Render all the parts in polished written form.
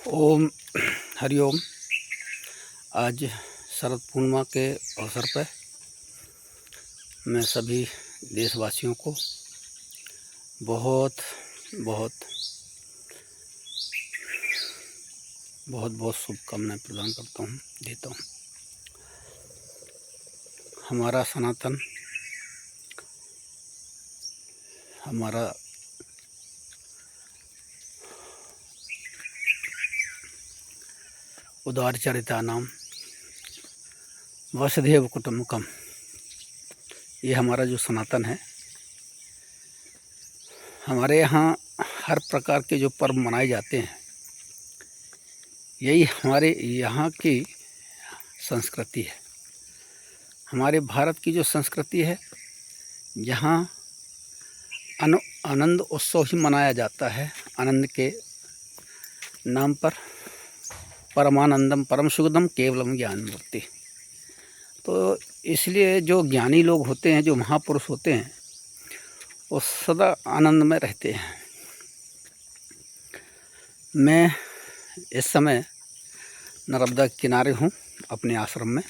ओम हरिओम। आज शरद पूर्णिमा के अवसर पर मैं सभी देशवासियों को बहुत बहुत बहुत बहुत शुभकामनाएं प्रदान करता हूँ, देता हूँ। हमारा सनातन, हमारा उदार चरितानाम वसुधैव कुटुम्बकम, ये हमारा जो सनातन है, हमारे यहाँ हर प्रकार के जो पर्व मनाए जाते हैं, यही हमारे यहाँ की संस्कृति है। हमारे भारत की जो संस्कृति है, जहाँ आनंद उत्सव ही मनाया जाता है। आनंद के नाम पर परमानंदम परम सुखदम केवलम ज्ञान मूर्ति। तो इसलिए जो ज्ञानी लोग होते हैं, जो महापुरुष होते हैं, वो सदा आनंद में रहते हैं। मैं इस समय नर्मदा के किनारे हूँ अपने आश्रम में।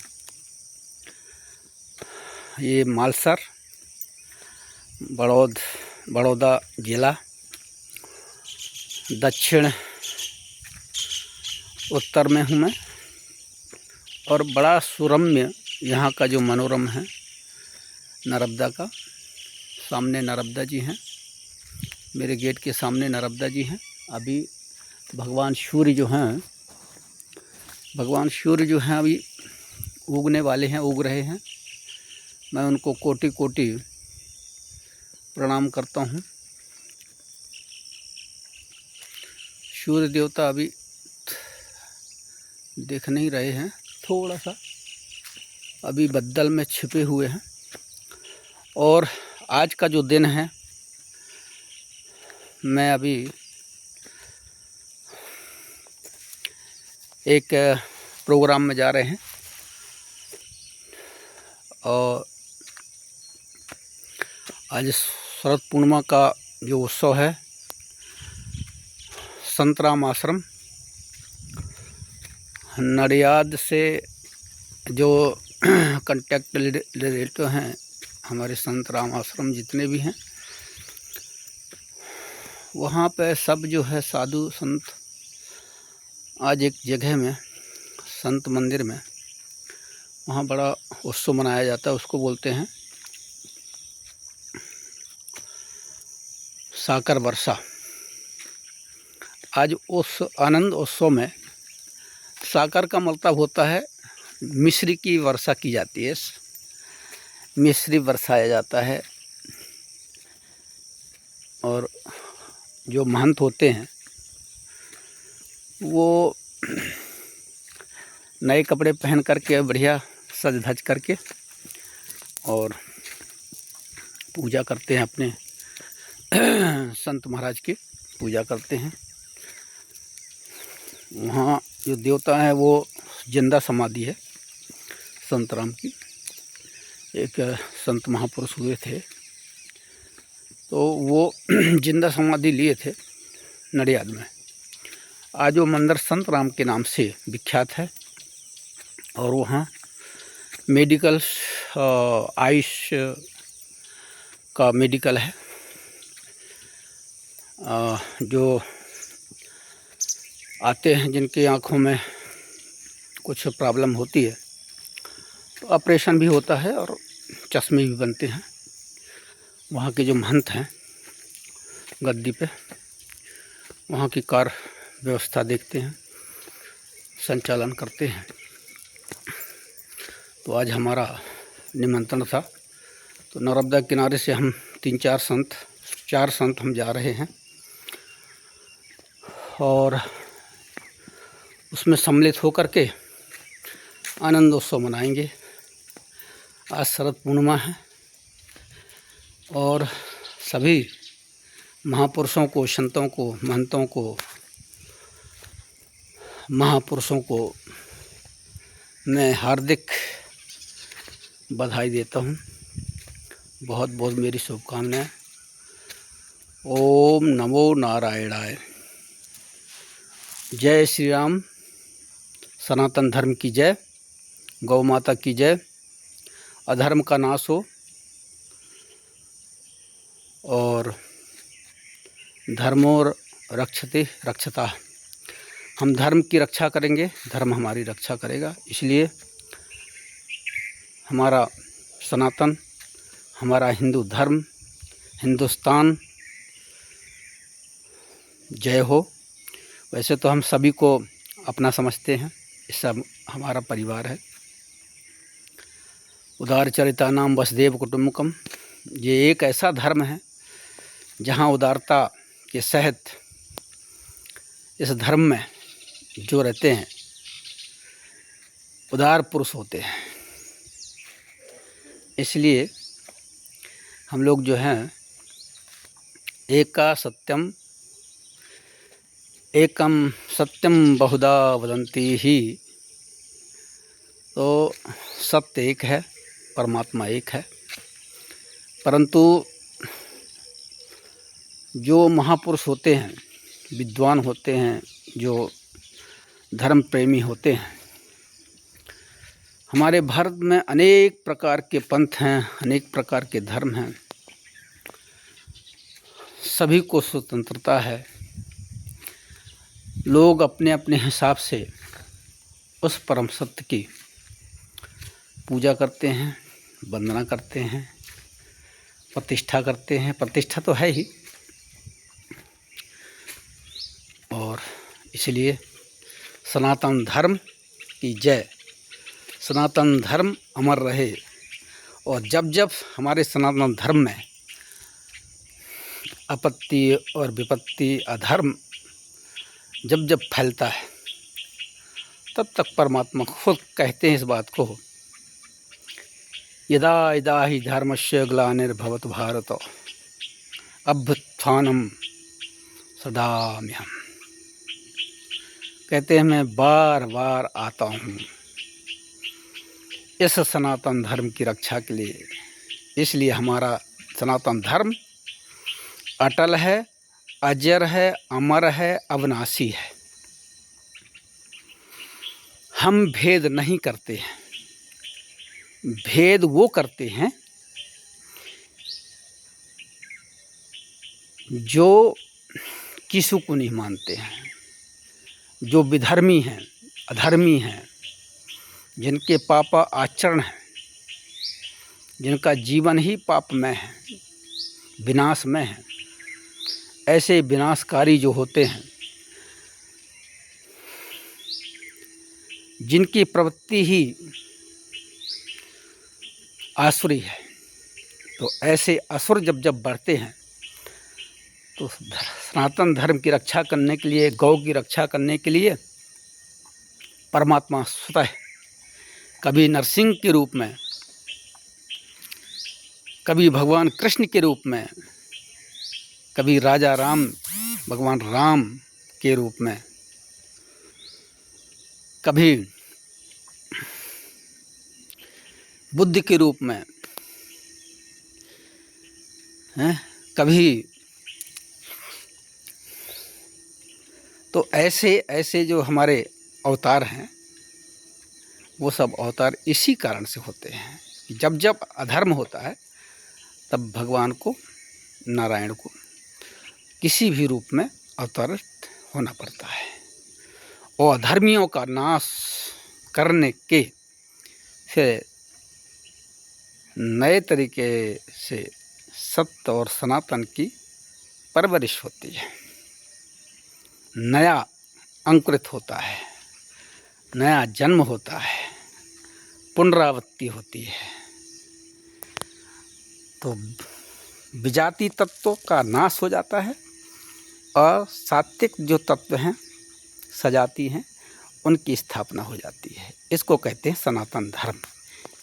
ये मालसर, बड़ौदा जिला, दक्षिण उत्तर में हूँ मैं। और बड़ा सुरम्य यहाँ का जो मनोरम है नर्मदा का। सामने नर्मदा जी हैं, मेरे गेट के सामने नर्मदा जी हैं। अभी भगवान सूर्य जो हैं अभी उगने वाले हैं, उग रहे हैं। मैं उनको कोटि कोटि प्रणाम करता हूँ। सूर्य देवता अभी दिख नहीं रहे हैं, थोड़ा सा अभी बद्दल में छिपे हुए हैं। और आज का जो दिन है, मैं अभी एक प्रोग्राम में जा रहे हैं और आज शरद पूर्णिमा का जो उत्सव है, संतराम आश्रम नडियाद से जो कांटेक्ट रिलेटिव हैं हमारे संतराम आश्रम जितने भी हैं, वहाँ पे सब जो है साधु संत आज एक जगह में संत मंदिर में वहाँ बड़ा उत्सव मनाया जाता है। उसको बोलते हैं साकर वर्षा। आज उस आनंद उत्सव में साकर का मतलब होता है मिश्री की वर्षा की जाती है, मिश्री बरसाया जाता है। और जो महंत होते हैं वो नए कपड़े पहन करके बढ़िया सज धज करके और पूजा करते हैं, अपने संत महाराज की पूजा करते हैं। वहाँ जो देवता है वो जिंदा समाधि है संतराम की। एक संत महापुरुष हुए थे, तो वो जिंदा समाधि लिए थे नडियाद में। आज वो मंदिर संतराम के नाम से विख्यात है। और वहाँ मेडिकल आयुष का मेडिकल है। जो आते हैं जिनकी आँखों में कुछ प्रॉब्लम होती है, तो ऑपरेशन भी होता है और चश्मे भी बनते हैं। वहाँ के जो महंत हैं गद्दी पे, वहाँ की कार्य व्यवस्था देखते हैं, संचालन करते हैं। तो आज हमारा निमंत्रण था, तो नर्मदा किनारे से हम चार संत हम जा रहे हैं और उसमें सम्मिलित होकर के आनंद उत्सव मनाएंगे। आज शरद पूर्णिमा है और सभी महापुरुषों को, संतों को, महंतों को, महापुरुषों को मैं हार्दिक बधाई देता हूँ। बहुत बहुत मेरी शुभकामनाएं। ओम नमो नारायणाय। जय श्री राम। सनातन धर्म की जय। गौ माता की जय। अधर्म का नाश हो और धर्मो रक्षते रक्षता। हम धर्म की रक्षा करेंगे, धर्म हमारी रक्षा करेगा। इसलिए हमारा सनातन, हमारा हिंदू धर्म, हिंदुस्तान जय हो। वैसे तो हम सभी को अपना समझते हैं, इस सब हमारा परिवार है। उदार चरितानाम वसुदेव कुटुंबकम, ये एक ऐसा धर्म है जहाँ उदारता के सहित इस धर्म में जो रहते हैं उदार पुरुष होते हैं। इसलिए हम लोग जो हैं एकम सत्यम बहुधा वदन्ति ही, तो सत्य एक है, परमात्मा एक है। परंतु जो महापुरुष होते हैं, विद्वान होते हैं, जो धर्म प्रेमी होते हैं, हमारे भारत में अनेक प्रकार के पंथ हैं, अनेक प्रकार के धर्म हैं। सभी को स्वतंत्रता है। लोग अपने अपने हिसाब से उस परम सत्य की पूजा करते हैं, वंदना करते हैं, प्रतिष्ठा करते हैं। प्रतिष्ठा तो है ही। और इसलिए सनातन धर्म की जय। सनातन धर्म अमर रहे। और जब जब हमारे सनातन धर्म में आपत्ति और विपत्ति, अधर्म जब जब फैलता है, तब तक परमात्मा खुद कहते हैं इस बात को, यदा यदा हि धर्मस्य ग्लानिर्भवति भारत अभ्युत्थानम् सदाम्यहम्। कहते हैं मैं बार बार आता हूँ इस सनातन धर्म की रक्षा के लिए। इसलिए हमारा सनातन धर्म अटल है, अजर है, अमर है, अविनाशी है। हम भेद नहीं करते हैं। भेद वो करते हैं जो किसी को नहीं मानते हैं, जो विधर्मी हैं, अधर्मी हैं, जिनके पाप आचरण हैं, जिनका जीवन ही पापमय है, विनाशमय है। ऐसे विनाशकारी जो होते हैं, जिनकी प्रवृत्ति ही आसुरी है, तो ऐसे असुर जब जब बढ़ते हैं, तो सनातन धर्म की रक्षा करने के लिए, गौ की रक्षा करने के लिए परमात्मा स्वतः कभी नरसिंह के रूप में, कभी भगवान कृष्ण के रूप में, कभी राजा राम, भगवान राम के रूप में, कभी बुद्ध के रूप में, कभी तो ऐसे जो हमारे अवतार हैं, वो सब अवतार इसी कारण से होते हैं कि जब जब अधर्म होता है, तब भगवान को, नारायण को किसी भी रूप में अवतरित होना पड़ता है। और अधर्मियों का नाश करने के फिर नए तरीके से सत्य और सनातन की परवरिश होती है। नया अंकुरित होता है, नया जन्म होता है, पुनरावृत्ति होती है। तो विजाति तत्वों का नाश हो जाता है और सात्विक जो तत्व हैं, सजाती हैं, उनकी स्थापना हो जाती है। इसको कहते हैं सनातन धर्म।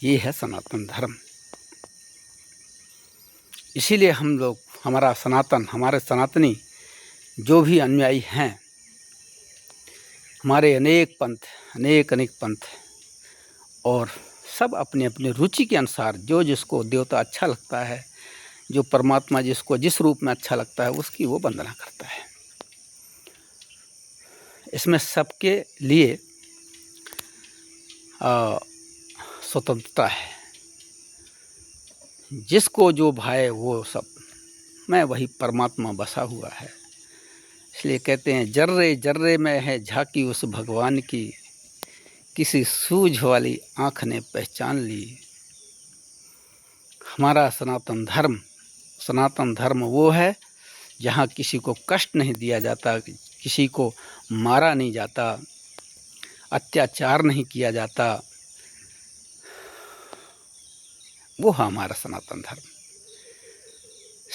ये है सनातन धर्म। इसीलिए हम लोग, हमारा सनातन, हमारे सनातनी जो भी अनुयायी हैं, हमारे अनेक पंथ, अनेक पंथ, और सब अपने अपने रुचि के अनुसार जो जिसको देवता अच्छा लगता है, जो परमात्मा जिसको जिस रूप में अच्छा लगता है, उसकी वो वंदना करता है। इसमें सबके लिए स्वतंत्रता है। जिसको जो भाए वो सब मैं वही परमात्मा बसा हुआ है। इसलिए कहते हैं जर्रे जर्रे में है झांकी उस भगवान की, किसी सूझ वाली आँख ने पहचान ली। हमारा सनातन धर्म वो है जहाँ किसी को कष्ट नहीं दिया जाता, किसी को मारा नहीं जाता, अत्याचार नहीं किया जाता। वो है हमारा सनातन धर्म।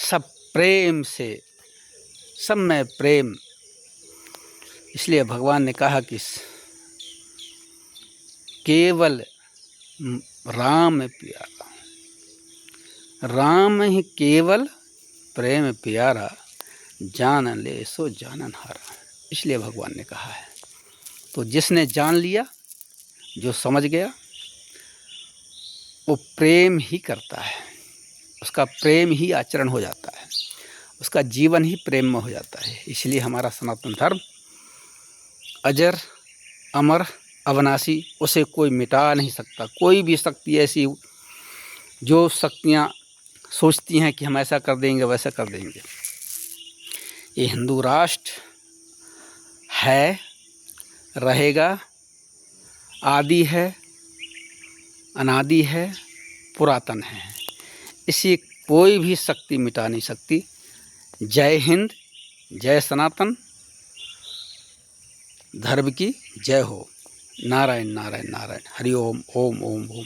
सब प्रेम से, सब में प्रेम। इसलिए भगवान ने कहा कि केवल राम प्यारा, राम ही केवल प्रेम प्यारा, जान ले सो जानन हारा। इसलिए भगवान ने कहा है। तो जिसने जान लिया, जो समझ गया, वो प्रेम ही करता है, उसका प्रेम ही आचरण हो जाता है, उसका जीवन ही प्रेम में हो जाता है। इसलिए हमारा सनातन धर्म अजर अमर अविनाशी, उसे कोई मिटा नहीं सकता। कोई भी शक्ति ऐसी जो शक्तियाँ सोचती हैं कि हम ऐसा कर देंगे वैसा कर देंगे, ये हिंदू राष्ट्र है, रहेगा, आदि है, अनादि है, पुरातन है। इसी कोई भी शक्ति मिटा नहीं सकती। जय हिंद, जय सनातन धर्म की जय हो। नारायण नारायण नारायण। हरि ओम ओम ओम ओम।